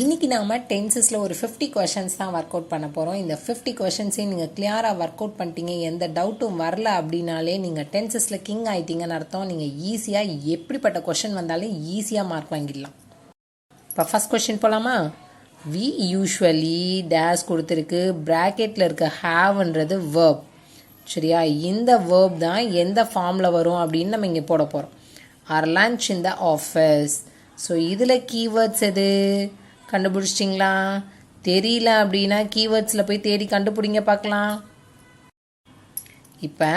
இன்னைக்கு நாம டென்சஸில் ஒரு 50 கொஷின்ஸ் தான் ஒர்க் அவுட் பண்ண போகிறோம். இந்த 50 கொஷின்ஸையும் நீங்கள் கிளியராக ஒர்க் அவுட் பண்ணிட்டீங்க, எந்த டவுட்டும் வரல அப்படின்னாலே நீங்கள் டென்சஸில் கிங் ஆகிட்டீங்கன்னு அர்த்தம். நீங்கள் ஈஸியாக எப்படிப்பட்ட கொஷின் வந்தாலும் ஈஸியாக மார்க் வாங்கிடலாம். இப்போ ஃபஸ்ட் கொஷின் போகலாமா? வி யூஸ்வலி டேஸ் கொடுத்துருக்கு, ப்ராக்கெட்டில் இருக்க ஹேவ்ன்றது வேர்ப். சரியா? இந்த வேர்ப் தான் எந்த ஃபார்மில் வரும் அப்படின்னு நம்ம இங்கே போட போகிறோம். Our lunch in the office. So இதில் கீவேர்ட்ஸ் எது கண்டுபிடிச்சிட்டிங்களா? தெரியல அப்படின்னா கீவேர்ட்ஸில் போய் தேடி கண்டுபிடிங்க பார்க்கலாம். இப்போ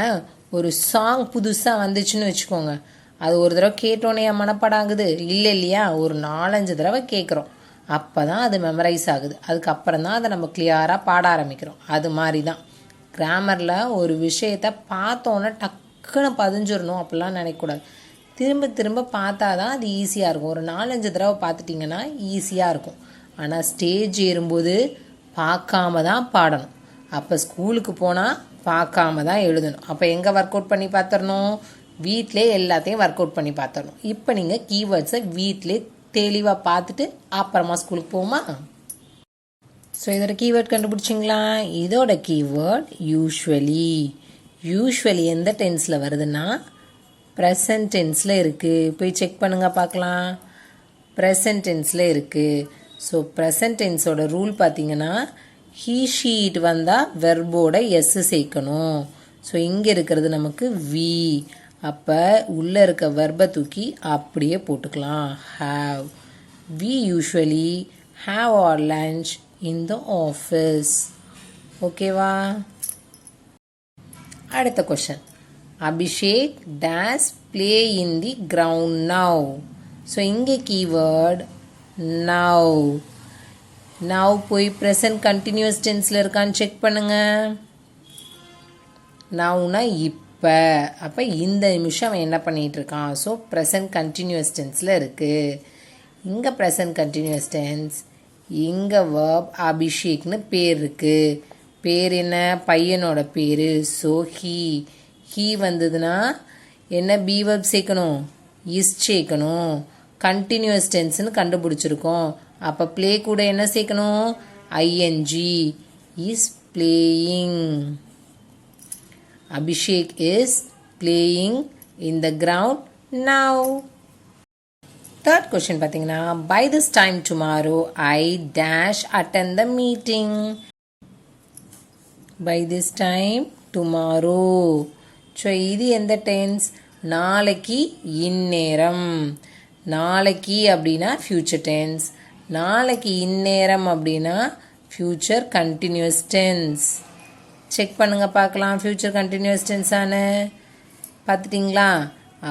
ஒரு சாங் புதுசாக வந்துச்சுன்னு வச்சுக்கோங்க, அது ஒரு தடவை கேட்டோன்னே மனப்பாடாகுது இல்லை இல்லையா? ஒரு 4-5 தடவை கேட்குறோம், அப்போ தான் அது மெமரைஸ் ஆகுது. அதுக்கப்புறம் தான் அதை நம்ம கிளியராக பாட ஆரம்பிக்கிறோம். அது மாதிரி தான் கிராமரில் ஒரு விஷயத்தை பார்த்தோன்னே டக்குன்னு பதிஞ்சிடணும் அப்படிலாம் நினைக்கக்கூடாது. திரும்ப திரும்ப பார்த்தா தான் அது ஈஸியாக இருக்கும். ஒரு 4-5 தடவை பார்த்துட்டிங்கன்னா ஈஸியாக இருக்கும். ஆனால் ஸ்டேஜ் ஏறும்போது பார்க்காம தான் பாடணும். அப்போ ஸ்கூலுக்கு போனால் பார்க்காம தான் எழுதணும். அப்போ எங்கே ஒர்க் அவுட் பண்ணி பார்த்துடணும்? வீட்டிலே எல்லாத்தையும் ஒர்க் அவுட் பண்ணி பார்த்துடணும். இப்போ நீங்கள் கீவேர்ட்ஸை வீட்டிலே தெளிவாக பார்த்துட்டு அப்புறமா ஸ்கூலுக்கு போகுமா? ஸோ இதோட கீவேர்ட் கண்டுபிடிச்சிங்களா? இதோட கீவேர்ட் யூஸ்வலி. யூஸ்வலி எந்த டென்ஸில் வருதுன்னா ப்ரெசன்ட் டென்ஸில் இருக்குது. போய் செக் பண்ணுங்க பார்க்கலாம். ப்ரெசன்ட் டென்ஸில் இருக்குது. ஸோ ப்ரெசன்ட் டென்ஸோட ரூல் பார்த்தீங்கன்னா ஹீ ஷீட் வந்தால் வெர்போட எஸ் சேர்க்கணும். ஸோ இங்கே இருக்கிறது நமக்கு வி. அப்போ உள்ளே இருக்க வெர்பை தூக்கி அப்படியே போட்டுக்கலாம். Have. We usually have our lunch in the office. ஓகேவா? அடுத்த question. Abhishek dash play in the ground now. So இங்கே கீவேர்ட் நவ். நவ் போய் ப்ரெசன்ட் கண்டினியூஸ் டென்ஸில் இருக்கான்னு செக் பண்ணுங்க. நவ்னா இப்போ. அப்போ இந்த நிமிஷம் அவன் என்ன பண்ணிகிட்டு இருக்கான்? ஸோ ப்ரெசன்ட் கண்டினியூஸ் டென்ஸில் இருக்குது. இங்கே ப்ரெசன்ட் கண்டினியூஸ் டென்ஸ், இங்கே வேர்ப் அபிஷேக்னு பேர் இருக்குது. பேர் என்ன? பையனோட பேர். ஸோ ஹீ வந்ததுன்னா என்ன பி வேர்ப் சேர்க்கணும்? இஸ் சேர்க்கணும். கண்டினியூஸ் டென்ஸ்னு கண்டுபிடிச்சிருக்கோம். அப்போ ப்ளே கூட என்ன சேர்க்கணும்? ING. Is playing. Abhishek is playing in the ground now. Third question பார்த்தீங்கன்னா by this time tomorrow I dash attend the meeting. By this time tomorrow. So இது எந்த டென்ஸ்? நாளைக்கு இந்நேரம். நாளைக்கு அப்படின்னா ஃபியூச்சர் டென்ஸ். நாளைக்கு இந்நேரம் அப்படின்னா ஃபியூச்சர் கண்டினியூஸ் டென்ஸ். செக் பண்ணுங்க பார்க்கலாம். ஃபியூச்சர் கண்டினியூஸ் டென்ஸான பார்த்துட்டிங்களா?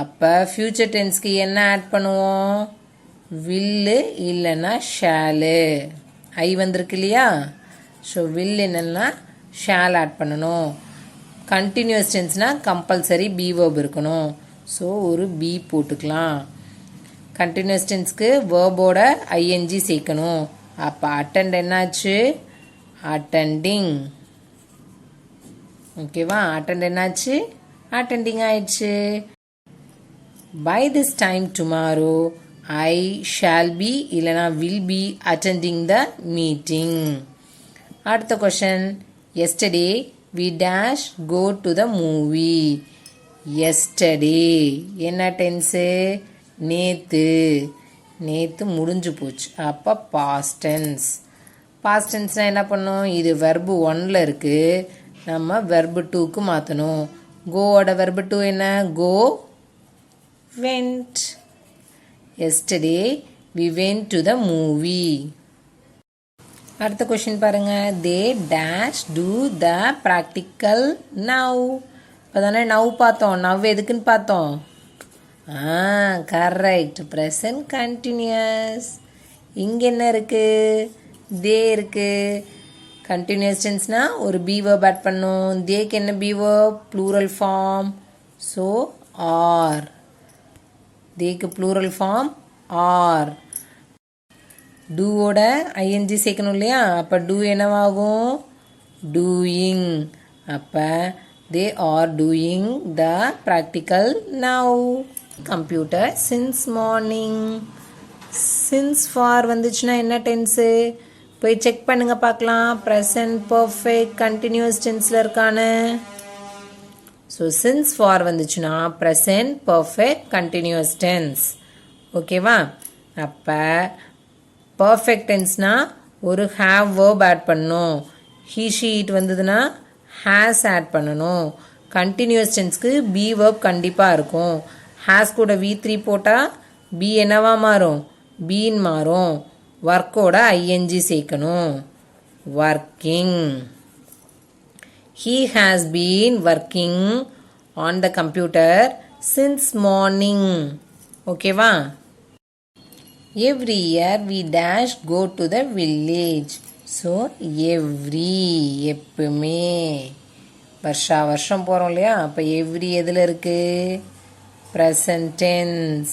அப்போ ஃபியூச்சர் டென்ஸ்க்கு என்ன ஆட் பண்ணுவோம்? வில்லு இல்லைன்னா ஷேலு. ஐ வந்திருக்கு இல்லையா? ஸோ வில் என்னன்னா ஷேல் ஆட் பண்ணணும். கண்டினியூஸ் டென்ஸ்னால் கம்பல்சரி பி வேர்ப் இருக்கணும். ஸோ ஒரு பி போட்டுக்கலாம். கண்டினியூஸ் டென்ஸ்க்கு வேர்போட ஐஎன்ஜி சேர்க்கணும். அப்போ அட்டெண்ட் என்னாச்சு? அட்டெண்டிங். ஓகேவா? அட்டெண்ட் என்னாச்சு? அட்டெண்டிங் ஆயிடுச்சு. By this time tomorrow I shall be இல்லைனா will be attending the meeting. அடுத்த question. Yesterday we dash go to the movie. Yesterday என்ன டென்ஸு? நேற்று. நேற்று முடிஞ்சு போச்சு. அப்போ பாஸ்ட் டென்ஸ். பாஸ்ட் டென்ஸ்னால் என்ன பண்ணணும்? இது வெர்பு 1ல் இருக்குது, நம்ம வெர்பு 2க்கு மாற்றணும். கோவோட வெர்பு 2 என்ன? கோ went. Yesterday we went to the movie. அடுத்த கொஸ்டின் பாருங்க. they dash do the practical now. இப்போ தானே நவ் பார்த்தோம். நவ் எதுக்குன்னு பார்த்தோம்? கரெக்ட். Present continuous. இங்கே என்ன இருக்குது? தே இருக்குது. கண்டினியூஸ் டென்ஸ்னால் ஒரு பி வேர்ப் ஆட் பண்ணும். தேக்கு என்ன be verb? Plural form. So are. தேக்கு ப்ளூரல் ஃபார்ம் ஆர். டூவோட ஐஎன்ஜி சேர்க்கணும் இல்லையா? அப்போ டூ என்னவாகும்? டூயிங். அப்போ They are doing the practical now. Computer since morning. Since for வந்துச்சுன்னா என்ன டென்ஸு போய் செக் பண்ணுங்க பார்க்கலாம். ப்ரெசன்ட் பர்ஃபெக்ட் கண்டினியூஸ் டென்ஸில் இருக்கான்னு. ஸோ since for வந்துச்சுன்னா ப்ரெசன்ட் பர்ஃபெக்ட் கண்டினியூஸ் டென்ஸ். ஓகேவா? அப்போ பர்ஃபெக்ட் டென்ஸ்னால் ஒரு ஹேவ் வேர்ப் ஆட் பண்ணணும். he she it வந்ததுன்னா ஹேஸ் ஆட் பண்ணணும். கண்டினியூஸ் டென்ஸ்க்கு பி வேர்ப் கண்டிப்பாக இருக்கும். ஹேஸ் கூட V3 போட்டால் பி என்னவா மாறும்? பீன் மாறும். ஒர்க்கோட ஐஎன்ஜி சேர்க்கணும். Working. He has been working on the computer since morning. ஓகேவா? Every year we dash go to the village. So every எப்பவுமே வருஷம் போகிறோம் இல்லையா? அப்போ எவ்ரி எதில் இருக்குது? Present tense.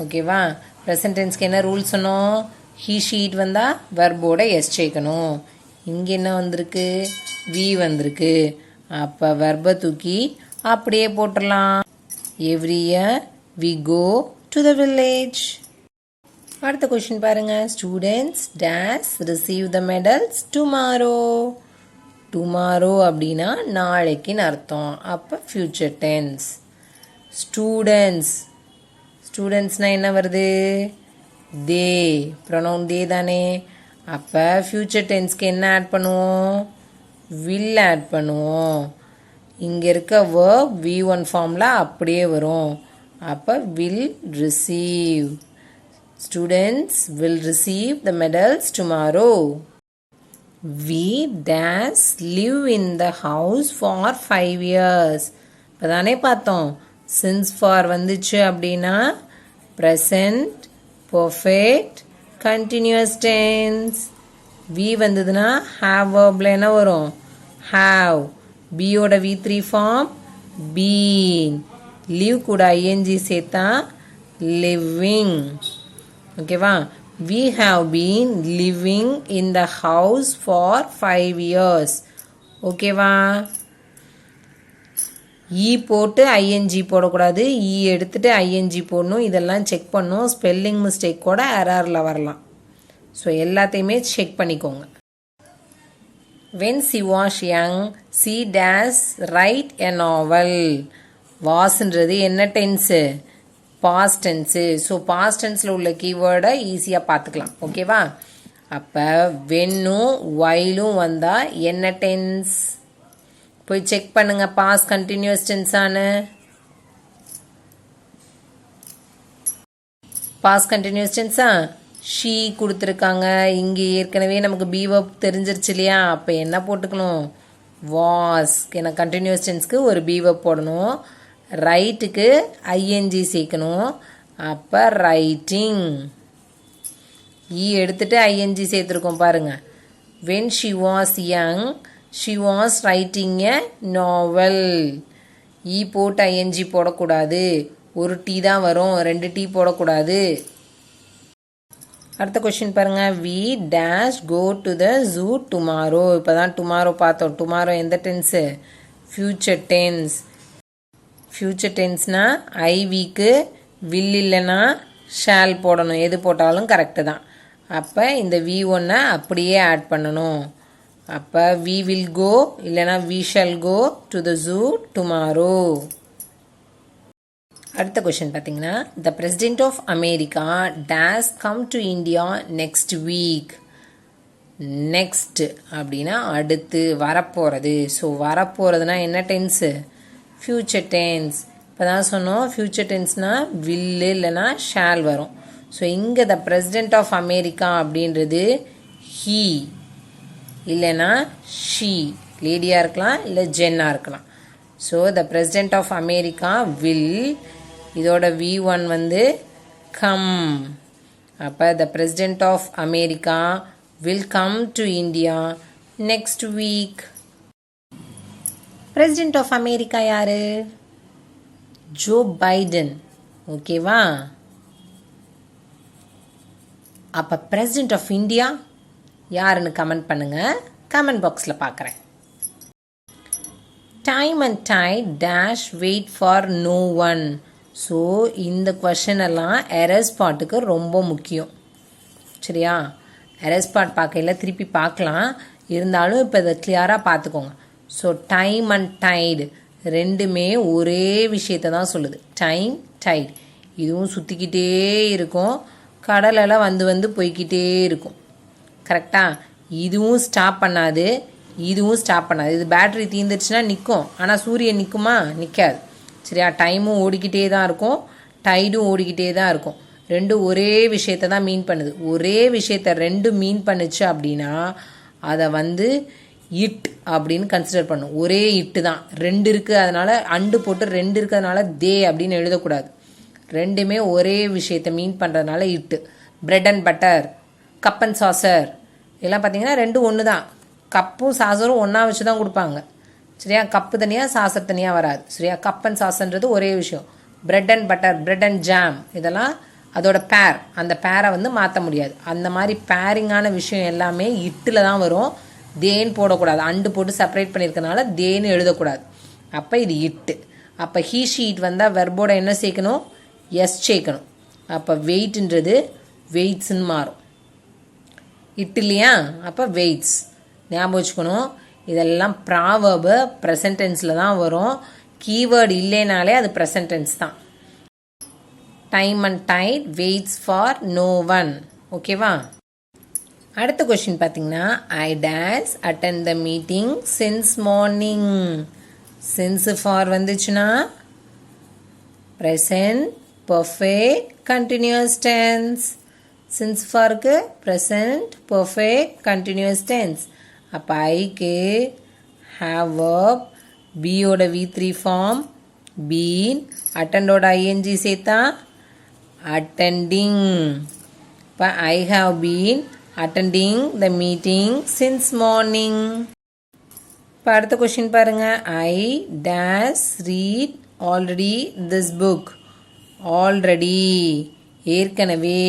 ஓகேவா? ப்ரெசன்ட் டென்ஸ்க்கு என்ன ரூல் சொன்னோம்? he she it வந்தால் வெர்போட எஸ் சேர்க்கணும். இங்கே என்ன வந்திருக்கு? வி வந்திருக்கு. அப்போ வெர்பை தூக்கி அப்படியே போட்டுடலாம். Every year we go to the village. அடுத்த கொஷின் பாருங்க. Students dash receive the medals tomorrow. Tomorrow அப்படின்னா நாளைக்குன்னு அர்த்தம். அப்போ ஃபியூச்சர் டென்ஸ். ஸ்டூடெண்ட்ஸ். ஸ்டூடெண்ட்ஸ்னால் என்ன வருது? தே. ப்ரொனவுன் தே தானே. அப்போ ஃபியூச்சர் டென்ஸ்க்கு என்ன ஆட் பண்ணுவோம்? வில் ஆட் பண்ணுவோம். இங்கே இருக்க வேர்ப் V1 ஃபார்மில் அப்படியே வரும். அப்போ will receive. Students will receive the medals tomorrow. We dash live in the house for 5 years. இப்போ தானே பார்த்தோம். since for வந்துச்சு அப்படின்னா present perfect continuous tense. We வந்ததுன்னா ஹாவ் வேர்பில் என்ன வரும்? ஹாவ். பியோட V3 ஃபார்ம் பீன். லிவ் கூட ஐஎன்ஜி சேர்த்தா லிவிங். ஓகேவா? We have been living in the house for 5 years. ஓகேவா? ஈ போட்டு ஐஎன்ஜி போடக்கூடாது. ஈ எடுத்துட்டு ஐஎன்ஜி போடணும். இதெல்லாம் செக் பண்ணணும். ஸ்பெல்லிங் மிஸ்டேக் கூட எரரில் வரலாம். ஸோ எல்லாத்தையுமே செக் பண்ணிக்கோங்க. when she was young she dash write a novel. வாஸ்ன்றது என்ன tense? Past tense. So past டென்ஸில் உள்ள கீவேர்டை ஈஸியாக பார்த்துக்கலாம். ஓகேவா? அப்போ வென்னும் வைலும் வந்தால் என்ன டென்ஸ்? போய் செக் பண்ணுங்க. பாஸ்ட் கண்டினியூஸ் டென்ஸானு. பாஸ்ட் கண்டினியூஸ் டென்ஸா? ஷீ கொடுத்துருக்காங்க. இங்கே ஏற்கனவே நமக்கு பி வேர்ப் தெரிஞ்சிருச்சு இல்லையா? அப்போ என்ன போட்டுக்கணும்? வாஸ். ஏன்னா கண்டினியூஸ் டென்ஸ்க்கு ஒரு பி வேர்ப் போடணும். ரைட்டுக்கு ஐஎன்ஜி சேர்க்கணும். அப்போ ரைட்டிங். ஈ எடுத்துட்டு ஐஎன்ஜி சேர்த்துருக்கோம் பாருங்க. when she was young she was writing a novel. ஈ போட்டு ஐஎன்ஜி போடக்கூடாது. ஒரு டீ தான் வரும். 2 டீ போடக்கூடாது. அடுத்த கொஸ்டின் பாருங்க. we dash go to the zoo tomorrow. இப்போ தான் டுமாரோ பார்த்தோம். டுமாரோ எந்த டென்ஸு? Future tense. ஃபியூச்சர் டென்ஸ்னால் ஐவிக்கு வில் இல்லைன்னா ஷால் போடணும். எது போட்டாலும் கரெக்டு தான். அப்போ இந்த V1 அப்படியே ஆட் பண்ணணும். அப்போ we will go இல்லைன்னா we shall go to the zoo tomorrow. அடுத்த கொஷின் பார்த்தீங்கன்னா the president of America dash come to India next week. Next அப்படின்னா அடுத்து வரப்போகிறது. ஸோ வரப்போகிறதுனா என்ன டென்ஸு? Future tense. இப்போ தான் சொன்னோம் ஃபியூச்சர் டென்ஸ்னால் வில்லு இல்லைன்னா ஷால் வரும். ஸோ இங்கே த பிரசிடென்ட் ஆஃப் அமெரிக்கா அப்படின்றது ஹீ இல்லைன்னா ஷீ. லேடியாக இருக்கலாம் இல்லை ஜென்னாக இருக்கலாம். So the president of America will. இதோட V1 வந்து கம். அப்போ the president of America will come to India next week. President of America யாரு? Joe Biden. ஓகேவா? அப்போ President of India யாருன்னு கமெண்ட் பண்ணுங்க. கமெண்ட் பாக்ஸில் பார்க்குறேன். Time and tide dash wait for no one. So இந்த கொஷன் எல்லாம் எரர் ஸ்பாட்டுக்கு ரொம்ப முக்கியம். சரியா? எரர் ஸ்பாட் பார்க்கையில் திருப்பி பார்க்கலாம், இருந்தாலும் இப்போ இதை கிளியராக பார்த்துக்கோங்க. ஸோ டைம் அண்ட் டைடு ரெண்டுமே ஒரே விஷயத்தை தான் சொல்லுது. Time, tide. இதுவும் சுற்றிக்கிட்டே இருக்கும், கடலெல்லாம் வந்து வந்து போய்கிட்டே இருக்கும். கரெக்டாக? இதுவும் ஸ்டாப் பண்ணாது, இதுவும் ஸ்டாப் பண்ணாது. இது பேட்ரி தீர்ந்துருச்சுன்னா நிற்கும், ஆனால் சூரியன் நிற்குமா? நிற்காது. சரியா? டைமும் ஓடிக்கிட்டே தான் இருக்கும், டைடும் ஓடிக்கிட்டே தான் இருக்கும். ரெண்டும் ஒரே விஷயத்தை தான் மீன் பண்ணுது. ஒரே விஷயத்த ரெண்டும் மீன் பண்ணுச்சு அப்படின்னா அதை வந்து இட் அப்படின்னு கன்சிடர் பண்ணும். ஒரே இட்டு தான், ரெண்டு இருக்குது அதனால அண்டு போட்டு ரெண்டு இருக்கிறதுனால தே அப்படின்னு எழுதக்கூடாது. ரெண்டுமே ஒரே விஷயத்தை மீன் பண்ணுறதுனால இட்டு. Bread and butter, cup and Chaucer இதெல்லாம் பார்த்தீங்கன்னா ரெண்டும் ஒன்று தான். கப்பும் சாசரும் ஒன்றா வச்சு தான் கொடுப்பாங்க. சரியா? கப்பு தனியாக சாசர் தனியாக வராது. சரியா? கப் அண்ட் சாசர்ன்றது ஒரே விஷயம். Bread and butter, bread and jam இதெல்லாம் அதோட பேர். அந்த பேரை வந்து மாற்ற முடியாது. அந்த மாதிரி பேரிங்கான விஷயம் எல்லாமே இட்டில் தான் வரும். தேன்னு போடக்கூடாது, அண்டு போட்டு செப்பரேட் பண்ணியிருக்கனால தேன்னு எழுதக்கூடாது. அப்போ இது இட்டு. அப்போ ஹீ ஷீட் வந்தால் வெர்போட என்ன சேர்க்கணும்? எஸ் சேர்க்கணும். அப்போ வெயிட்ன்றது வெயிட்ஸ்ன்னு மாறும். இட்டு இல்லையா? அப்போ வெயிட்ஸ் ஞாபகம் வச்சுக்கணும். இதெல்லாம் ப்ராவர்பு ப்ரெசன்ட் டென்ஸில் தான் வரும். கீவேர்டு இல்லைனாலே அது ப்ரெசன்ட் டென்ஸ் தான். Time and tide waits for no one. ஓகேவா? அடுத்த கொஸ்டின் பார்த்தீங்கன்னா, I dash attend the meeting since morning. Since for வந்துச்சுன்னா present perfect continuous tense. Since ஃபாருக்கு ப்ரெசன்ட் பர்ஃபெக்ட் கண்டினியூஸ் டென்ஸ். அப்போ ஐக்கு ஹேவ் வர்ப், பியோட V3 ஃபார்ம் பீன், அட்டெண்டோட ING சேர்த்தா அட்டெண்டிங். இப்போ I have been attending the meeting since morning. இப்போ அடுத்த கொஸ்டின் பாருங்க. I dash read already this book. Already ஏற்கனவே.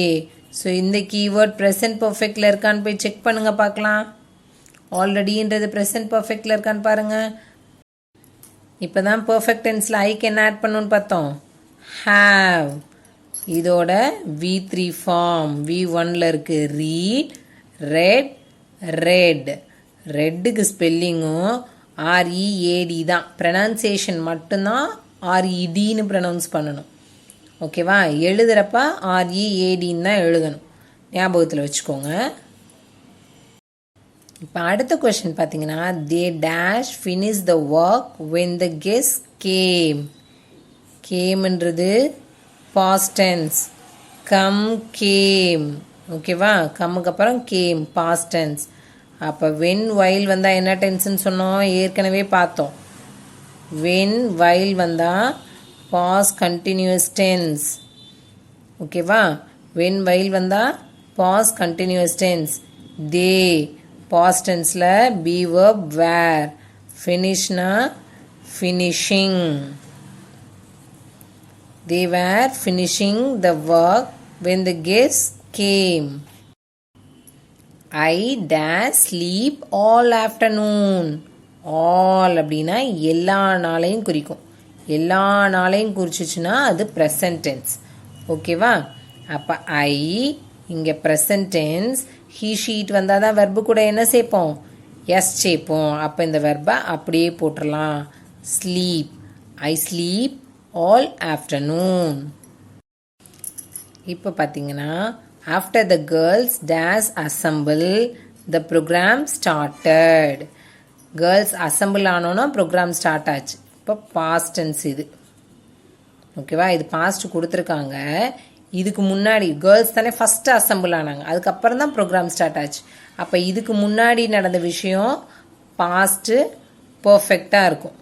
ஸோ இந்த கீவேர்ட் ப்ரெசன்ட் பர்ஃபெக்டில் இருக்கான்னு போய் செக் பண்ணுங்க பார்க்கலாம். ஆல்ரெடின்றது ப்ரெசன்ட் பர்ஃபெக்டில் இருக்கான்னு பாருங்க. இப்போ தான் பர்ஃபெக்ட் டென்ஸில் ஐக்கு என்ன ஆட் பண்ணணும்னு பார்த்தோம்? ஹாவ். இதோட V3 ஃபார்ம் V1ல் இருக்குது. Read, red, red. ரெட்டுக்கு ஸ்பெல்லிங்கும் READ தான். ப்ரனன்சியேஷன் மட்டும்தான் REDன்னு ப்ரனவுன்ஸ் பண்ணணும். ஓகேவா? எழுதுகிறப்ப READன்னு தான் எழுதணும். ஞாபகத்தில் வச்சுக்கோங்க. இப்போ அடுத்த கொஸ்டின் பார்த்தீங்கன்னா, they dash finish the work when the guest came. கேம்ன்றது பாஸ்ட் டென்ஸ். Come came. ஓகேவா? கம்முக்கு அப்புறம் கேம் பாஸ்ட் டென்ஸ். அப்போ வென் வைல் வந்தால் என்ன டென்ஸ்ன்னு சொன்னோம்? ஏற்கனவே பார்த்தோம். வென் வைல் வந்தால் பாஸ்ட் கண்டினியூஸ் டென்ஸ். ஓகேவா? வென் வைல் வந்தால் past continuous tense. They past டென்ஸில் பி வெர்ப் வேர். ஃபினிஷ்னா finishing. They were finishing the work when the guests came. I dash sleep all afternoon. All அப்படின்னா எல்லா நாளையும் குறிக்கும். எல்லா நாளையும் குறிச்சிச்சுன்னா அது ப்ரெசன்ட் டென்ஸ். ஓகேவா? அப்போ ஐ இங்கே ப்ரெசன்ட் டென்ஸ். ஹீ ஷீட் வந்தால் தான் வெர்பு கூட என்ன சேர்ப்போம்? எஸ் சேர்ப்போம். அப்போ இந்த வெர்பை அப்படியே போட்டுடலாம். Sleep. I sleep all afternoon. இப்போ பார்த்தீங்கன்னா, after the girls dash assemble the program started. girls assemble ஆனோன்னா ப்ரோக்ராம் ஸ்டார்ட் ஆச்சு. இப்போ பாஸ்ட் டென்ஸ் இது. ஓகேவா? இது பாஸ்ட் கொடுத்துருக்காங்க. இதுக்கு முன்னாடி கேர்ள்ஸ் தானே ஃபஸ்ட்டு அசம்பிள் ஆனாங்க, அதுக்கப்புறம் தான் ப்ரோக்ராம் ஸ்டார்ட் ஆச்சு. அப்போ இதுக்கு முன்னாடி நடந்த விஷயம் பாஸ்ட்டு பர்ஃபெக்டாக இருக்கும்.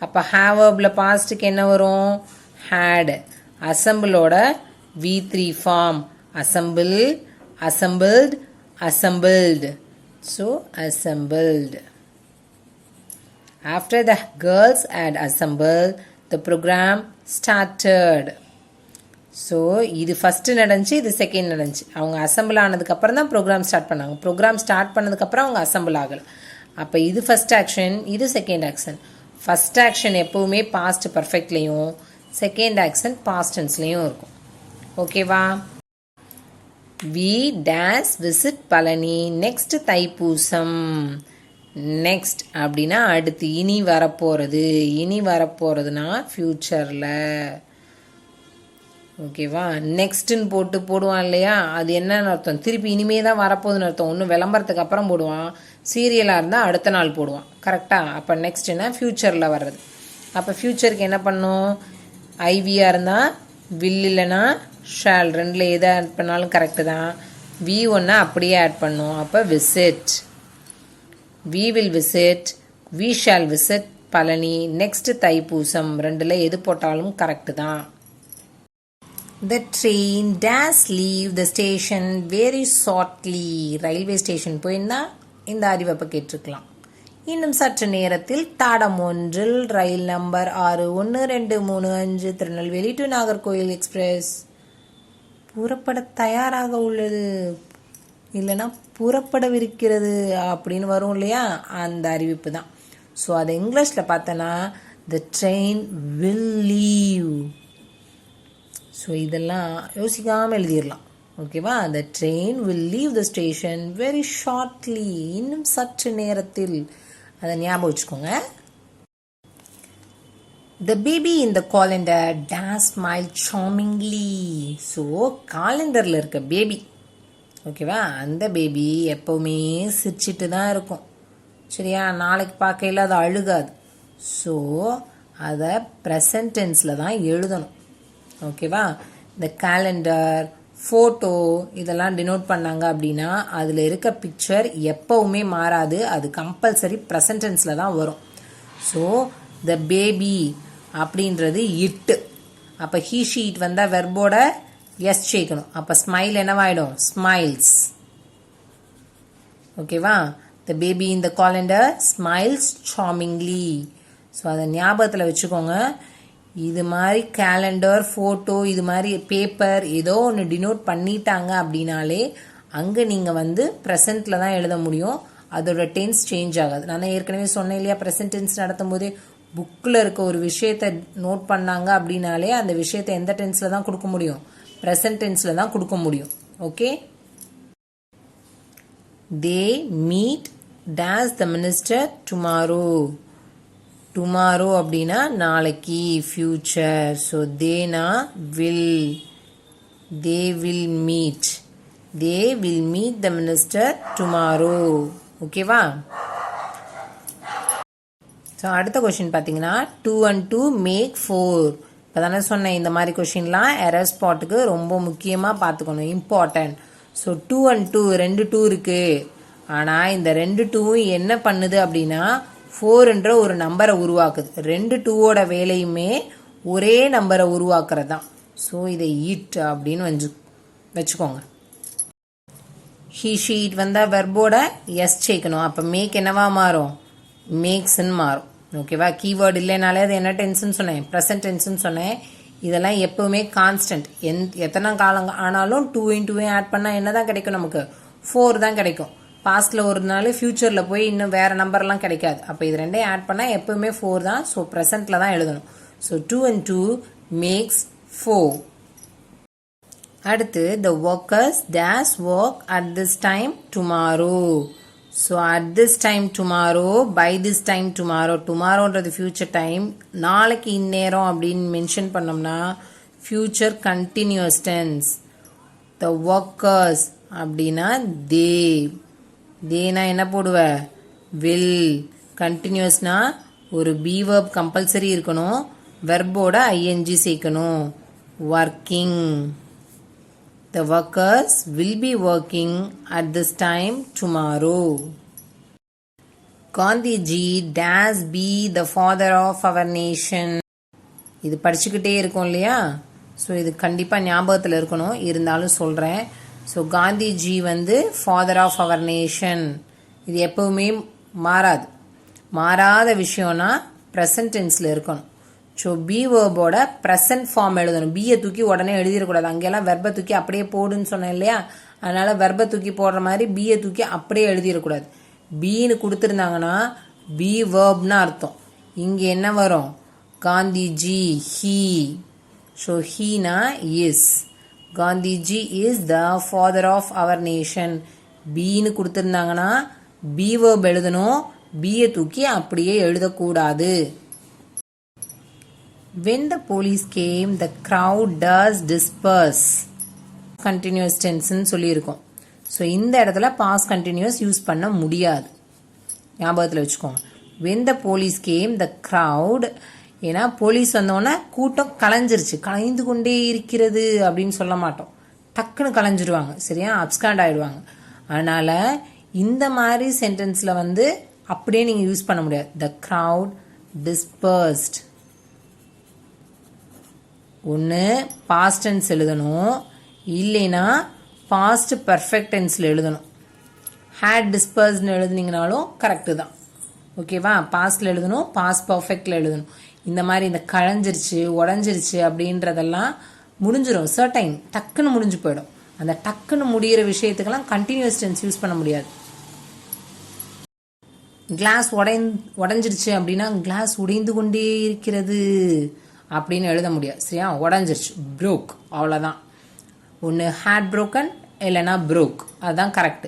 அப்போ ஹேவ் வெர்பில் பாஸ்ட்டுக்கு என்ன வரும்? ஹேட். அசம்பிளோட V3 form assemble, assembled, assembled. So assembled. After the girls had assembled, the program started. So இது ஃபஸ்ட்டு நடந்துச்சு, இது செகண்ட் நடந்துச்சு. அவங்க அசம்பிள் ஆனதுக்கப்புறம் தான் ப்ரோக்ராம் ஸ்டார்ட் பண்ணாங்க. ப்ரோக்ராம் ஸ்டார்ட் பண்ணதுக்கப்புறம் அவங்க அசம்பிள் ஆகலை. அப்போ இது ஃபஸ்ட் ஆக்ஷன், இது செகண்ட் ஆக்ஷன். ஃபஸ்ட் ஆக்ஷன் எப்போவுமே பாஸ்ட் பர்ஃபெக்ட்லேயும் செகண்ட் ஆக்ஷன் பாஸ்ட் டென்ஸ்லேயும் இருக்கும். ஓகேவா? We dash visit Palani next Thaipusam. Next அப்படின்னா அடுத்து, இனி வரப்போகிறதுனா ஃப்யூச்சரில். ஓகேவா? நெக்ஸ்ட்டுன்னு போடுவான் இல்லையா, அது என்னன்னு அர்த்தம்? திருப்பி இனிமே தான் வரப்போகுதுன்னு அர்த்தம். ஒன்று விளம்பரத்துக்கு அப்புறம் போடுவான், சீரியலாக இருந்தால் அடுத்த நாள் போடுவான். கரெக்டாக? அப்போ நெக்ஸ்ட்னா ஃப்யூச்சரில் வர்றது. அப்போ ஃப்யூச்சருக்கு என்ன பண்ணும்? ஐவியாக இருந்தால் வில், இல்லைன்னா ஷால், ரெண்டில் எதை ஆட் பண்ணாலும் கரெக்டு தான். வி ஒன்று அப்படியே ஆட் பண்ணும். அப்போ visit, we will visit, we shall visit Palani next Thaipusam, ரெண்டில் எது போட்டாலும் கரெக்டு தான். The train does leave the station very shortly. Railway station போயிருந்தா இந்த அறிவிப்பை கேட்டிருக்கலாம். இன்னும் சற்று நேரத்தில் தாடம் ஒன்றில் ரயில் number 612335 Tirunelveli to Nagercoil express புறப்பட தயாராக உள்ளது, இல்லைன்னா புறப்படவிருக்கிறது அப்படின்னு வரும் இல்லையா, அந்த அறிவிப்பு தான். ஸோ அதை இங்கிலீஷில் பார்த்தோன்னா த ட்ரெயின் வில் லீவ். ஸோ இதெல்லாம் யோசிக்காமல் எழுதிடலாம். ஓகேவா? த train will leave the station very shortly. இன்னும் சற்று நேரத்தில். அதை ஞாபகம் வச்சுக்கோங்க. The baby in the calendar does smile charmingly. So காலண்டரில் இருக்க பேபி, ஓகேவா, அந்த பேபி எப்போவுமே சிரிச்சிட்டு தான் இருக்கும். சரியா? நாளைக்கு பார்க்கையில் அது அழுகாது. ஸோ அதை ப்ரெசன்ட் டென்ஸில் தான் எழுதணும். ஓகேவா? இந்த கேலண்டர், ஃபோட்டோ இதெல்லாம் டினோட் பண்ணாங்க அப்படின்னா அதில் இருக்க பிக்சர் எப்போவுமே மாறாது. அது கம்பல்சரி ப்ரெசன்ட் டென்ஸில் தான் வரும். ஸோ த பேபி அப்படின்றது இட்டு. அப்போ ஹீ ஷீட் வந்தால் வெர்போட எஸ் சேர்க்கணும். அப்போ ஸ்மைல் என்னவாயிடும்? ஸ்மைல்ஸ். ஓகேவா? The baby in the calendar smiles charmingly. So அதை ஞாபகத்தில் வச்சுக்கோங்க. இது மாதிரி கேலண்டர், ஃபோட்டோ, இது மாதிரி பேப்பர் ஏதோ ஒன்று டினோட் பண்ணிட்டாங்க அப்படின்னாலே அங்கே நீங்கள் ப்ரெசண்ட்டில் தான் எழுத முடியும். அதோட டென்ஸ் சேஞ்ச் ஆகாது. நான் ஏற்கனவே சொன்னேன் இல்லையா, ப்ரெசன்ட் டென்ஸ் நடத்தும் போதே புக்கில் இருக்க ஒரு விஷயத்தை நோட் பண்ணாங்க அப்படின்னாலே அந்த விஷயத்தை எந்த டென்ஸில் தான் கொடுக்க முடியும்? ப்ரெசன்ட் டென்ஸில் தான் கொடுக்க முடியும். Okay? They meet days the minister tomorrow. Tomorrow அப்படின்னா நாளைக்கு, future. So Dena will, they will meet, they will meet the minister tomorrow. ஓகேவா? ஸோ அடுத்த கொஷின் பார்த்தீங்கன்னா 2 and 2 make 4. இப்போ தானே சொன்னேன், இந்த மாதிரி கொஷின்லாம் எரர் ஸ்பாட்டுக்கு ரொம்ப முக்கியமாக பார்த்துக்கணும், இம்பார்ட்டன்ட். ஸோ 2 and 2 2 2 இருக்குது. ஆனால் இந்த 2 2வும் என்ன பண்ணுது அப்படின்னா 4என்ற ஒரு நம்பரை உருவாக்குது. 2 2ஓட வேலையுமே ஒரே நம்பரை உருவாக்குறது தான். ஸோ இதை ஈட் அப்படின்னு வச்சுக்கோங்க. ஹீ ஷீட் வந்தால் வெர்போட எஸ் சேர்க்கணும். அப்போ மேக் என்னவா மாறும்? மேக்ஸ்ன்னு மாறும். ஓகேவா? கீவேர்டு இல்லைனாலே அது என்ன டென்ஸ்ன்னு சொன்னேன்? ப்ரெசன்ட் டென்ஸ்ன்னு சொன்னேன். இதெல்லாம் எப்போவுமே கான்ஸ்டன்ட். எத்தனை காலம் ஆனாலும் 2 into 2 ஆட் பண்ணால் என்ன தான் கிடைக்கும்? நமக்கு 4 தான் கிடைக்கும். பாஸ்டில் ஒரு நாள், ஃபியூச்சரில் போய் இன்னும் வேறு நம்பர்லாம் கிடைக்காது. அப்போ இது ரெண்டையும் ஆட் பண்ணால் எப்போவுமே 4 தான். ஸோ ப்ரெசண்ட்டில் தான் எழுதணும். So 2 and 2 makes 4. அடுத்து the workers dash work at this time tomorrow. So at this time tomorrow, by this time tomorrow. டுமாரோன்றது ஃபியூச்சர் டைம். நாளைக்கு இந்நேரம் அப்படின்னு மென்ஷன் பண்ணோம்னா future continuous tense. the workers அப்படின்னா தேனா என்ன போடுவ? வில். கண்டினியூஸ்னா ஒரு பி verb கம்பல்சரி இருக்கணும். வெர்போட ஐஎன்ஜி சேர்க்கணும். Working. The workers will be working at this time tomorrow. Gandhiji dash be the father of our nation. இது படிச்சுக்கிட்டே இருக்கும் இல்லையா? ஸோ இது கண்டிப்பாக ஞாபகத்தில் இருக்கணும். இருந்தாலும் சொல்கிறேன். So Gandhiji father of our nation. இது எப்பவுமே மாறாது. மாறாத விஷயம்னா ப்ரெசன்ட் டென்ஸில் இருக்கணும். ஸோ பி வேர்போட ப்ரெசன்ட் ஃபார்ம் எழுதணும். பியை தூக்கி உடனே எழுதிடக்கூடாது. அங்கெல்லாம் வெர்பை தூக்கி அப்படியே போடுன்னு சொன்னேன் இல்லையா? அதனால் வெர்பை தூக்கி போடுற மாதிரி பியை தூக்கி அப்படியே எழுதிடக்கூடாது. பீன்னு கொடுத்துருந்தாங்கன்னா பி வேர்ப்னு அர்த்தம். இங்கே என்ன வரும்? காந்திஜி, ஹீ. ஸோ ஹீனா is. Gandhiji is the father of our nation. பீன்னு கொடுத்துருந்தாங்கன்னா பி வேர்ப் எழுதணும். பியை தூக்கி அப்படியே எழுதக்கூடாது. When the police came, the crowd does disperse. Continuous tense ன்னு சொல்லியிருக்கோம். ஸோ இந்த இடத்துல past continuous யூஸ் பண்ண முடியாது. ஞாபகத்தில் வச்சுக்கோங்க. When the police came, the crowd. ஏன்னா போலீஸ் வந்தோடனே கூட்டம் கலைஞ்சிருச்சு. கலைந்து கொண்டே இருக்கிறது அப்படின்னு சொல்ல மாட்டோம். டக்குன்னு கலைஞ்சிடுவாங்க. சரியா? அப்ஸ்காண்ட் ஆயிடுவாங்க. அதனால இந்த மாதிரி சென்டென்ஸில் வந்து அப்படியே நீங்கள் யூஸ் பண்ண முடியாது. The crowd dispersed. ஒன்று பாஸ்ட் டென்ஸ் எழுதணும், இல்லைன்னா பாஸ்ட் பர்ஃபெக்ட் டென்ஸில் எழுதணும். ஹேட் டிஸ்பர்ஸ்னு எழுதுனீங்கனாலும் கரெக்டு தான். ஓகேவா? பாஸ்டில் எழுதணும், பாஸ்ட் பர்ஃபெக்டில் எழுதணும். இந்த மாதிரி இந்த களைஞ்சிருச்சு, உடஞ்சிருச்சு அப்படின்றதெல்லாம் முடிஞ்சிடும். சர்டைன் டக்குன்னு முடிஞ்சு போயிடும். அந்த டக்குன்னு முடிகிற விஷயத்துக்கெல்லாம் கண்டினியூஸ் டென்ஸ் யூஸ் பண்ண முடியாது. கிளாஸ் உடஞ்சிருச்சு அப்படின்னா கிளாஸ் உடைந்து கொண்டே இருக்கிறது அப்படின்னு எழுத முடியாது. சரியா? உடஞ்சிருச்சு, ப்ரோக், அவ்வளோதான். ஒன்று ஹேட் ப்ரோக்கன் இல்லைனா ப்ரோக், அதுதான் கரெக்டு.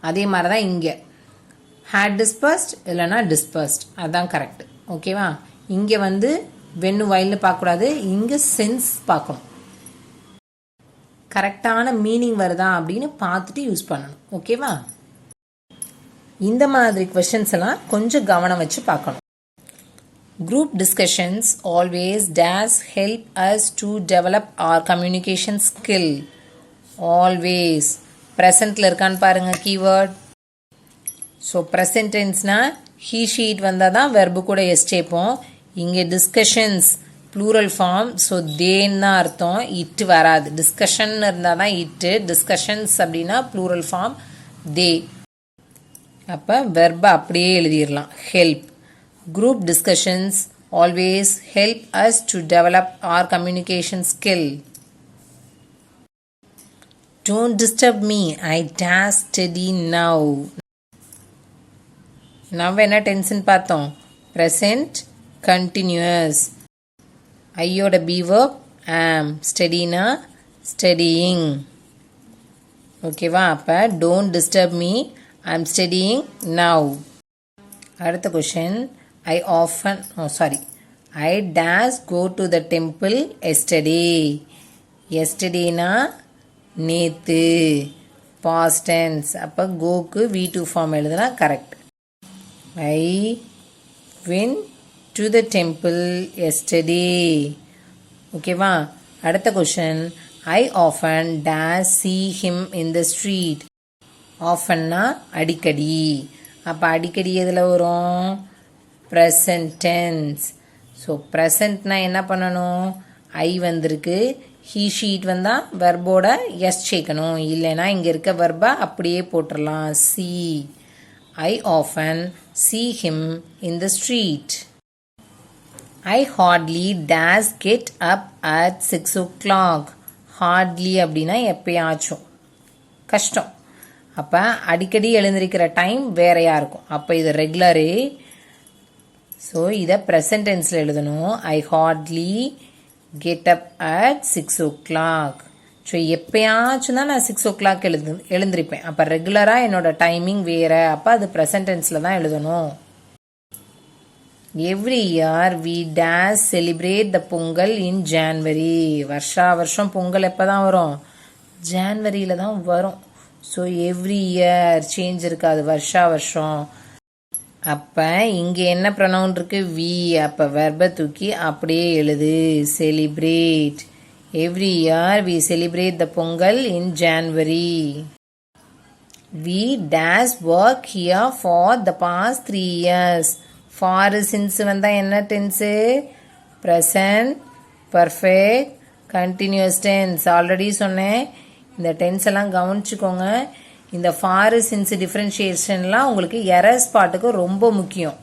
அதே மாதிரி தான் இங்கே ஹேட் டிஸ்பர்ஸ்ட் இல்லைனா டிஸ்பர்ஸ்ட், அதுதான் கரெக்டு. ஓகேவா? இங்கே வந்து வென்னு வயல்னு பார்க்கக்கூடாது, இங்கே சென்ஸ் பார்க்கணும். கரெக்டான மீனிங் வருதா அப்படின்னு பார்த்துட்டு யூஸ் பண்ணணும். ஓகேவா? இந்த மாதிரி கொஷின்ஸ் எல்லாம் கொஞ்சம் கவனம் வச்சு பார்க்கணும். Group discussions always does help us to develop our communication skill. Always. Presentல இருக்கான்னு பாருங்க keyword. So present tenseனா he sheet வந்தால் தான் verb கூட எஸ் சேர்ப்போம். இங்கே discussions plural form. So தேன்னா அர்த்தம், இட்டு வராது. discussion இருந்தால் தான் இட்டு. discussions அப்படின்னா plural form they. அப்போ verb அப்படியே எழுதிடலாம். help. Group discussions always help us to develop our communication skill. Don't disturb me, I dash study now. Now என்ன tension பார்த்தோம்? Present continuous. ஐயோட be verb am. Studyனா studying. ஓகேவா? அப்போ don't disturb me, I am studying now. அடுத்த question. I dash go to the temple yesterday. Yesterdayனா நேத்து, past tense. அப்போ கோக்கு V2 form எழுதுனா correct. I went to the temple yesterday. ஓகேவா? அடுத்த question. I often dash see him in the street. oftenனா அடிக்கடி. அப்போ அடிக்கடி எதில் வரும்? Present tense. ஸோ ப்ரெசன்ட்னா என்ன பண்ணணும்? ஐ வந்திருக்கு, ஹீ ஷீட் வந்தால் வெர்போட எஸ் சேர்க்கணும். இல்லைன்னா இங்கே இருக்க வெர்பை அப்படியே போட்டுடலாம். See. I often see him in the street. I hardly dash get up at 6 o'clock. hardly அப்படின்னா எப்பயாச்சும், கஷ்டம். அப்போ அடிக்கடி எழுந்திருக்கிற டைம் வேறையாக இருக்கும். அப்போ இது ரெகுலரு. ஸோ இதை ப்ரெசன்ட் டென்ஸில் எழுதணும். ஐ Hartley get up at 6 o'clock. So எப்பயாச்சும் தான் நான் 6 o'clock எழுந்திருப்பேன். அப்போ ரெகுலராக என்னோட டைமிங் வேறு. அப்போ அது ப்ரெசன்ட் டென்ஸில் தான் எழுதணும். Every year we dash celebrate the Pongal in January. வருஷம் பொங்கல் எப்போ தான் வரும்? ஜான்வரியில் தான் வரும். ஸோ எவ்ரி இயர் சேஞ்ச் இருக்காது, வருஷம். அப்போ இங்கே என்ன ப்ரொனவுன் இருக்கு? வி. அப்போ வெர்பை தூக்கி அப்படியே எழுது. Celebrate. Every year we celebrate the Pongal in January. We dash work here for the past 3 years. For since வந்தால் என்ன tense? Present perfect continuous tense. Already சொன்னேன். இந்த டென்ஸ் எல்லாம் கவனிச்சுக்கோங்க. இந்த ஃபார் சின்ஸ் டிஃபரன்ஷியேஷன்லாம் உங்களுக்கு எரர் ஸ்பாட்டுக்கு ரொம்ப முக்கியம்.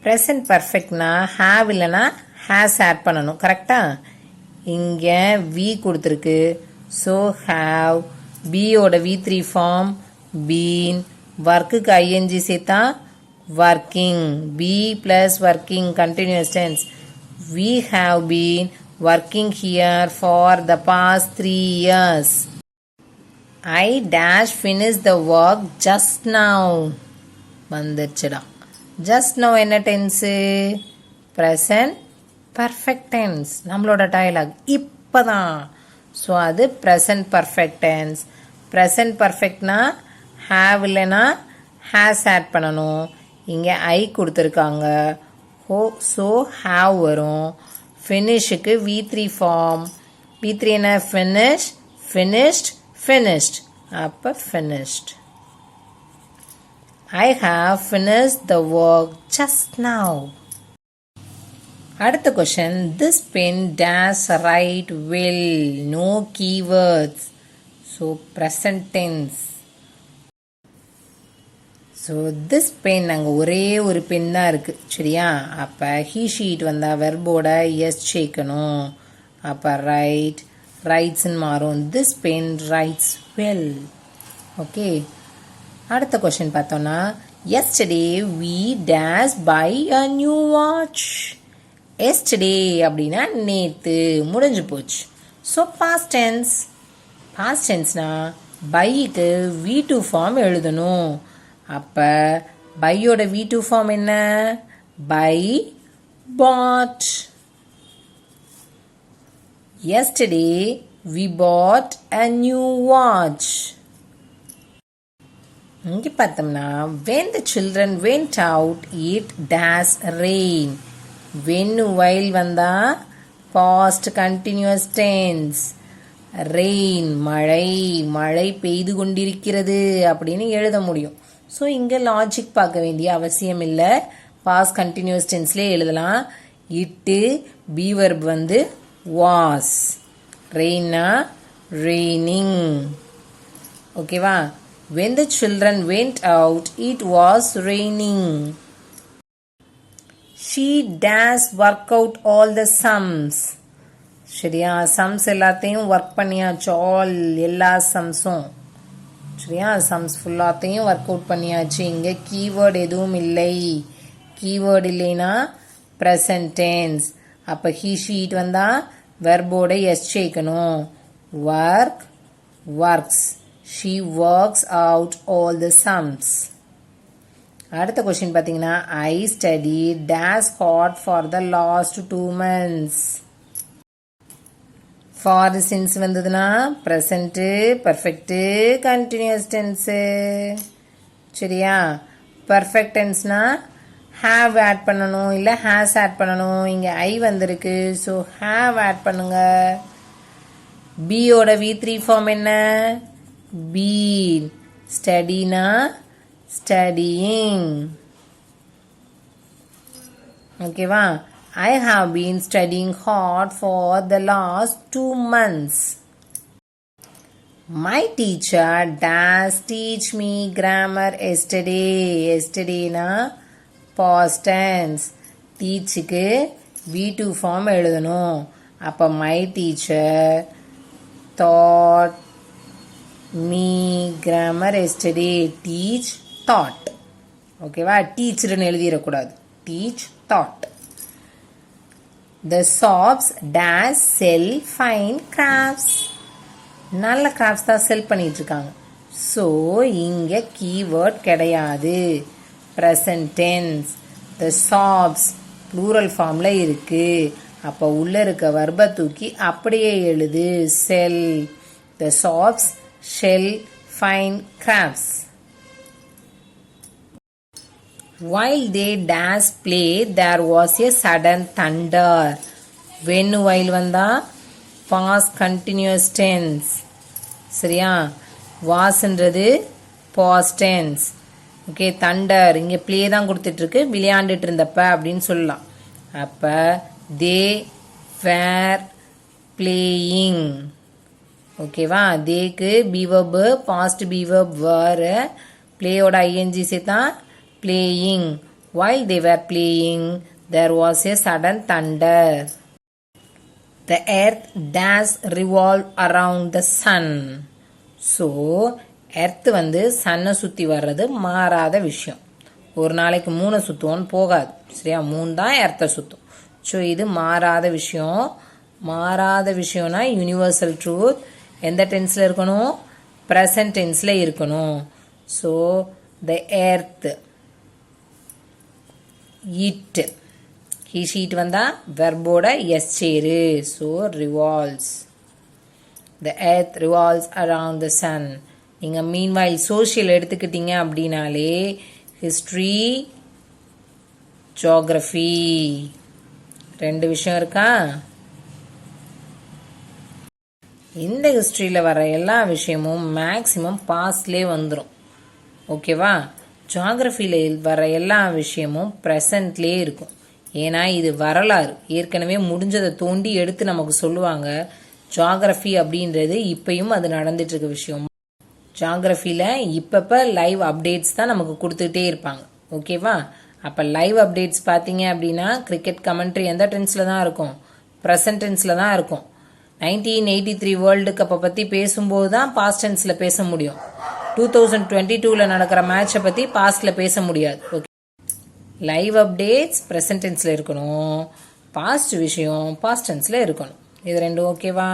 ப்ரெசன்ட் பர்ஃபெக்ட்னா ஹேவ் இல்லைனா ஹேஸ் ஆட் பண்ணணும். கரெக்டாக? இங்கே வி கொடுத்துருக்கு. So have. பியோட V3 ஃபார்ம் பீன். ஒர்க்குக்கு ஐஎன்ஜி சேர்த்தா working. Be plus working, continuous tense. We have been working here for the past 3 years. I dash finished the work just now. வந்துச்சுடா. just now என்ன tens? present perfect tense. நம்மளோட dialogue இப்போதான். So அது present perfect tense. present perfectனா have இல்லைன்னா has add பண்ணணும். இங்கே ஐ கொடுத்துருக்காங்க. So have வரும். ஃபினிஷுக்கு V3 form. V3 என்ன? finish, finished, finished. அப்போ finished. I have finished the work just now. அடுத்த question. This pen does write well. No keywords. So present tense. So this pen அங்கே ஒரே ஒரு பென் தான் இருக்குது. சரியா? அப்போ ஹீ ஷீட் வந்தால் வெர்போட எஸ் சேர்க்கணும். அப்போ ரைட், ரைட்ஸ்ன்னு மாறும். This pen writes well. Okay, அடுத்த கொஷின் பார்த்தோன்னா, yesterday we dash buy a new watch. Yesterday அப்படின்னா நேற்று, முடிஞ்சு போச்சு. So past tense. பாஸ்ட் டென்ஸ்னா பைக்கு V2 ஃபார்ம் எழுதணும். அப்போ பையோட V2 ஃபார்ம் என்ன? Buy bought. Yesterday we bought a new watch. இங்கே பார்த்தோம்னா when the children went out it does rain. when while வந்தா past continuous tense. ரெயின் மழை, மழை பெய்து கொண்டிருக்கிறது அப்படின்னு எழுத முடியும். ஸோ இங்கே லாஜிக் பார்க்க வேண்டிய அவசியம் இல்லை. பாஸ்ட் கண்டினியூஸ் டென்ஸ்லேயே எழுதலாம். இட்டு பி வெர்ப் வந்து வாஸ், ரெயின்னா ரெய்னிங். ஓகேவா? when the children went out it was raining. she does work out all the sums. சரியா? சம்ஸ் எல்லாத்தையும் ஒர்க் பண்ணியாச்சு. ஆல், எல்லா சம்ஸும். சரியா? சம்ஸ் ஃபுல்லாத்தையும் ஒர்க் அவுட் பண்ணியாச்சு. இங்கே கீவேர்டு எதுவும் இல்லை. கீவேர்டு இல்லைன்னா ப்ரெசன்ட் டென்ஸ். அப்போ ஹீ ஷீட் வந்தால் வெர்போட எஸ் சேர்க்கணும். Work, works. She works out all the sums. அடுத்த கொஸ்டின் பார்த்தீங்கன்னா, ஐ study days hot for the last 2 months. For since வந்ததுன்னா ப்ரெசண்ட்டு, பர்ஃபெக்ட்டு, கண்டினியூஸ் டென்ஸு. சரியா? பர்ஃபெக்ட் டென்ஸ்னா ஹாவ் ஆட் பண்ணணும், இல்லை ஹேஸ் ஆட் பண்ணணும். இங்கே ஐ வந்திருக்கு, ஸோ ஹாவ் ஆட் பண்ணுங்க. பியோட V3 ஃபார்ம் என்ன? பீன். ஸ்டடினா ஸ்டடியிங். ஓகேவா? I have been studying hard for the last 2 months. My teacher does teach me grammar yesterday. Yesterday na past tense. Teachக்கு V2 form எழுதணும். அப்போ my teacher taught me grammar yesterday. Teach, taught. ஓகேவா? டீச்சர்னு எழுதிடக்கூடாது. Teach, taught. The shops dash sell fine crafts. நல்ல crafts தான் sell பண்ணிட்டு இருக்காங்க. ஸோ இங்கே கீவேர்ட் கிடையாது. Present tense. The shops plural ஃபார்மில் இருக்கு. அப்போ உள்ளே இருக்க வர்பை தூக்கி அப்படியே எழுது. செல். The shops sell fine crafts. While they dash play there was a sudden thunder. when while வந்தா past continuous tense. சரியா? wasன்றது past tense. ஓகே, thunder இங்கே play தான் கொடுத்துட்ருக்கு, விளையாண்டுட்டு இருந்தப்ப அப்படின்னு சொல்லலாம். அப்போ they were playing. ஓகேவா? தேக்கு be verb, past be verb were, playயோட ing சேர்த்தா playing. While they were playing there was a sudden thunder. The earth does revolve around the sun. So earth வந்து சன்னை சுற்றி வர்றது மாறாத விஷயம். ஒரு நாளைக்கு 3 சுற்றுவோன்னு போகாது. சரியா, 3 தான் எர்த்தை சுற்றும். ஸோ இது மாறாத விஷயம். மாறாத விஷயம்னா யூனிவர்சல் ட்ரூத். எந்த டென்ஸில் இருக்கணும்? ப்ரெசன்ட் டென்ஸில் இருக்கணும். So the earth, it, he sheet வந்தால் வெர்போட எஸ் சேரு. So revolves. The earth revolves around the sun. நீங்கள் மீன்வைல் சோஷியல் எடுத்துக்கிட்டீங்க அப்படின்னாலே ஹிஸ்ட்ரி, ஜியோகிரஃபி 2 விஷயம் இருக்கா? இந்த ஹிஸ்ட்ரியில் வர எல்லா விஷயமும் மேக்சிமம் பாஸ்ட்லேயே வந்துடும். ஓகேவா? ஜியோகிரஃபியில் வர எல்லா விஷயமும் ப்ரெசண்ட்லேயே இருக்கும். ஏன்னா இது வரலாறு, ஏற்கனவே முடிஞ்சதை தோண்டி எடுத்து நமக்கு சொல்லுவாங்க. ஜியோகிரஃபி அப்படின்றது இப்பயும் அது நடந்துட்டு இருக்க விஷயம். ஜியோகிரஃபியில் இப்பப்போ லைவ் அப்டேட்ஸ் தான் நமக்கு கொடுத்துட்டே இருப்பாங்க. ஓகேவா? அப்போ லைவ் அப்டேட்ஸ் பார்த்தீங்க அப்படின்னா கிரிக்கெட் கமெண்ட்ரி எந்த டென்ஸில் தான் இருக்கும்? ப்ரெசன்ட் டென்ஸில் தான் இருக்கும். 1983 வேர்ல்டு கப்பை பற்றி பேசும்போது தான் பாஸ்ட் டென்ஸில் பேச முடியும். 2022 நடக்கிற மேட்சை பற்றி பாஸ்டில் பேச முடியாது. ஓகே, லைவ் அப்டேட்ஸ் ப்ரெசன்ட் டென்ஸில் இருக்கணும், பாஸ்ட் விஷயம் பாஸ்ட் டென்ஸில் இருக்கணும். இது 2 ஓகேவா?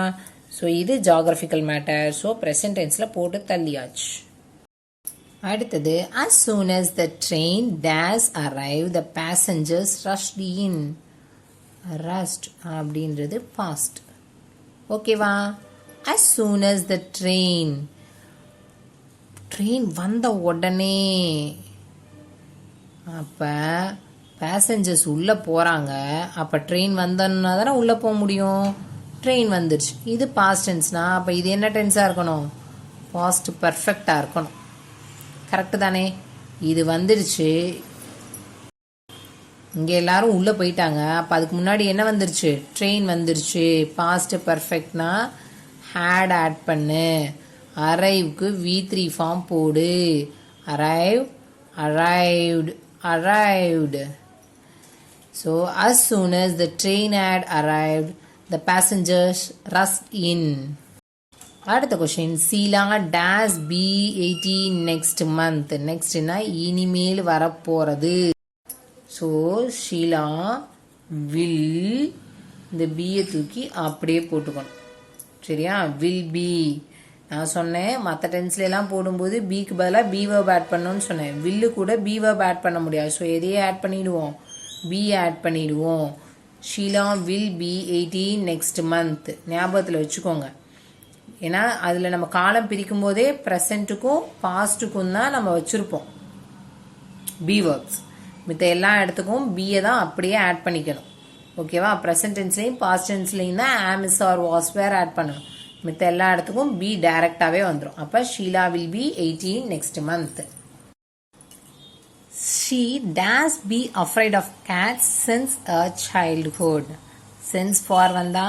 ஸோ இது ஜியோகிராஃபிக்கல் மேட்டர். ஸோ ப்ரெசன்ட் டென்ஸில் போட்டு தள்ளியாச்சு. அடுத்தது, as soon as the train dash arrive the passengers rushed in. rushed அப்படின்றது past. ஓகேவா? as soon as the train வந்த உடனே, அப்போ பேசஞ்சர்ஸ் உள்ளே போகிறாங்க. அப்போ ட்ரெயின் வந்தோன்னா தானே உள்ளே போக முடியும். ட்ரெயின் வந்துருச்சு. இது பாஸ்ட் டென்ஸ்னா அப்போ இது என்ன டென்ஸாக இருக்கணும்? பாஸ்ட் பர்ஃபெக்டாக இருக்கணும். கரெக்டு தானே? இது வந்துருச்சு, இங்கே எல்லாரும் உள்ளே போயிட்டாங்க. அப்போ அதுக்கு முன்னாடி என்ன வந்துருச்சு? ட்ரெயின் வந்துருச்சு. பாஸ்ட் பர்ஃபெக்ட்னா ஹேட் ஆட் பண்ணு. அரைவ்க்கு V3 ஃபார்ம் போடு. Arrive, arrived, arrived. So as soon as the train had arrived, the passengers rushed in. அடுத்த கொஸ்டின், சீலா dash be 18 next month. நெக்ஸ்ட்னா இனிமேல் வரப்போறது. ஸோ ஷீலா வில், இந்த பியை தூக்கி அப்படியே போட்டுக்கணும். சரியா? Will be. நான் சொன்னேன் மற்ற டென்ஸ்லாம் போடும்போது பிக்கு பதிலாக பி வேர்ப் ஆட் பண்ணணும்னு சொன்னேன். வில்லு கூட பி வேர்ப் ஆட் பண்ண முடியாது. ஸோ எதையே ஆட் பண்ணிடுவோம்? பி ஆட் பண்ணிடுவோம். Sheela will be 18 next month. ஞாபகத்தில் வச்சுக்கோங்க. ஏன்னா அதில் நம்ம காலம் பிரிக்கும் போதே ப்ரெசண்ட்டுக்கும் பாஸ்ட்டுக்கும் தான் நம்ம வச்சுருப்போம் பி வேர்ப்ஸ். மித்த எல்லா இடத்துக்கும் பியை தான் அப்படியே ஆட் பண்ணிக்கணும். ஓகேவா? ப்ரெசன்ட் டென்ஸ்லையும் பாஸ்ட் டென்ஸ்லையும் தான் am, is, are, was, were add பண்ணணும். மித்த எல்லா இடத்துக்கும் பி டைரக்டாகவே வந்துடும். அப்போ Sheela will be 18 next month. She has be afraid of cats since a childhood. Since for வந்தா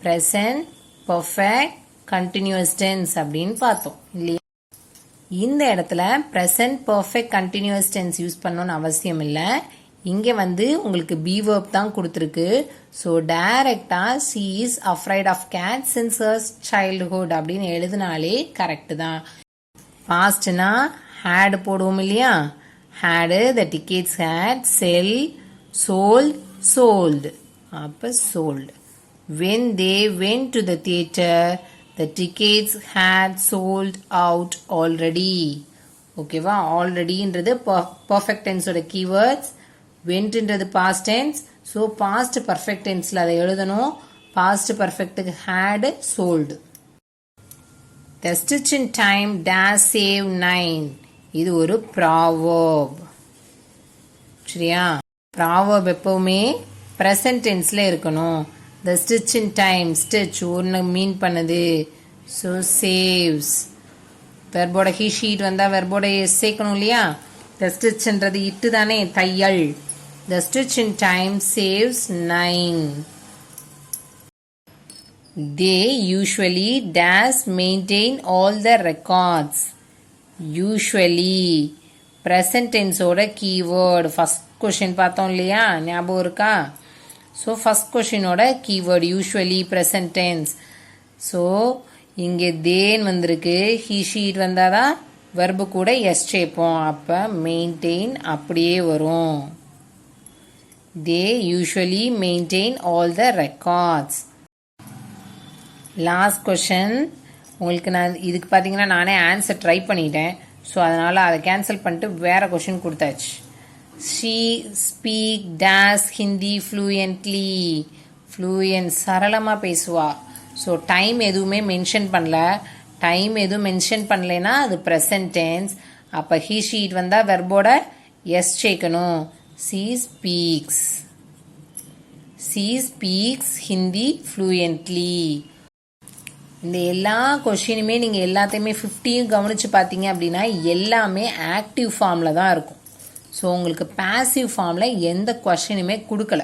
ப்ரெசன்ட் பர்ஃபெக்ட் கண்டினியூஸ் டென்ஸ் அப்படின்னு பார்த்தோம் இல்லையா? இந்த இடத்துல present perfect continuous tense use பண்ணணும்னு அவசியம் இல்லை. இங்கே உங்களுக்கு பி வேர்ப் தான் கொடுத்துருக்கு. ஸோ டைரக்டாக she is afraid of cat since her childhood அப்படின்னு எழுதினாலே கரெக்டு தான். பாஸ்ட்னா ஹேடு போடுவோம் இல்லையா? Had, the tickets had, sell, sold, sold. அப்போ sold. When they went to the theatre the tickets had sold out already. ஓகேவா? ஆல்ரெடின்றது பர்ஃபெக்ட் டென்ஸோட கீவேர்ட்ஸ். வென்ட்ன்றது past tense. So past perfect டென்ஸில் அதை எழுதணும். பாஸ்ட் பர்ஃபெக்ட்டுக்கு had, sold. The stitch in time dash save 9. இது ஒரு ப்ராவர்ப். சரியா? ப்ராவர்ப் எப்பவுமே ப்ரெசன்ட் டென்ஸில் இருக்கணும். The stitch in time, stitch ஒன்று மீன் பண்ணுது. So saves. வெர்போட he sheet வந்தால் வெர்போட சேர்க்கணும் இல்லையா? The stitchன்றது இட்டு தானே, தையல். The stitch in time saves 9. They usually dash maintain all the records. Usually present tense ஓட keyword first question பார்த்தோம் இல்லையா? ஞாபகம் இருக்கா? ஸோ ஃபஸ்ட் கொஷினோட keyword usually present tense. So இங்கே தேன் வந்திருக்கு. ஹீ ஷீட் வந்தால் தான் வெர்பு கூட எஸ் சேர்ப்போம். அப்போ மெயின்டைன் அப்படியே வரும். தே usually maintain all the records. Last question. உங்களுக்கு நான் இதுக்கு பார்த்தீங்கன்னா நானே ஆன்சர் ட்ரை பண்ணிட்டேன். ஸோ அதனால் அதை கேன்சல் பண்ணிட்டு வேறு கொஷின் கொடுத்தாச்சு. She speak days Hindi fluently. Fluent சரளமாக பேசுவா. ஸோ டைம் எதுவுமே மென்ஷன் பண்ணல. டைம் எதுவும் மென்ஷன் பண்ணலைன்னா அது ப்ரெசன்ட் டென்ஸ். அப்போ ஹீ ஷீட் வந்தால் வெர்போட எஸ் சேர்க்கணும். She speaks. She speaks Hindi fluently. இந்த எல்லா கொஷினுமே நீங்கள் எல்லாத்தையுமே 50யும் கவனித்து பார்த்தீங்க அப்படின்னா எல்லாமே ஆக்டிவ் ஃபார்மில் தான் இருக்கும். ஸோ உங்களுக்கு பேசிவ் ஃபார்மில் எந்த கொஷினுமே கொடுக்கல.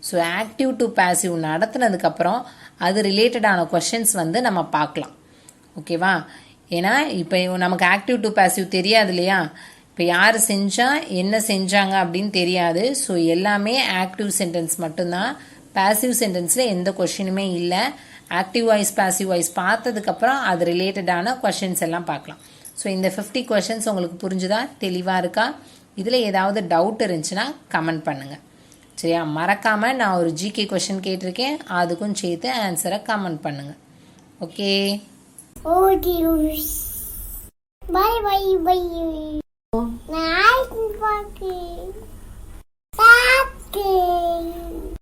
ஸோ ஆக்டிவ் டு பேசிவ் நடத்துனதுக்கப்புறம் அது ரிலேட்டடான கொஷின்ஸ் வந்து நம்ம பார்க்கலாம். ஓகேவா? ஏன்னா இப்போ நமக்கு ஆக்டிவ் டு பேசிவ் தெரியாது இல்லையா? இப்போ யார் செஞ்சால் என்ன செஞ்சாங்க அப்படின்னு தெரியாது. ஸோ எல்லாமே ஆக்டிவ் சென்டென்ஸ் மட்டும்தான். பேசிவ் சென்டென்ஸில் எந்த கொஷினுமே இல்லை. ஆக்டிவ் வாய்ஸ் பேசிவ் வாய்ஸ் பார்த்ததுக்கப்புறம் அது ரிலேட்டடான கொஷின்ஸ் எல்லாம் பார்க்கலாம். ஸோ இந்த 50 கொஷின்ஸ் உங்களுக்கு புரிஞ்சுதா? தெளிவாக இருக்கா? இதில் ஏதாவது டவுட் இருந்துச்சுன்னா கமெண்ட் பண்ணுங்கள். சரியா? மறக்காமல் நான் ஒரு ஜிகே கொஷின் கேட்டிருக்கேன், அதுக்கும் சேர்த்து ஆன்சரை கமெண்ட் பண்ணுங்கள். Okay, bye bye bye. நான்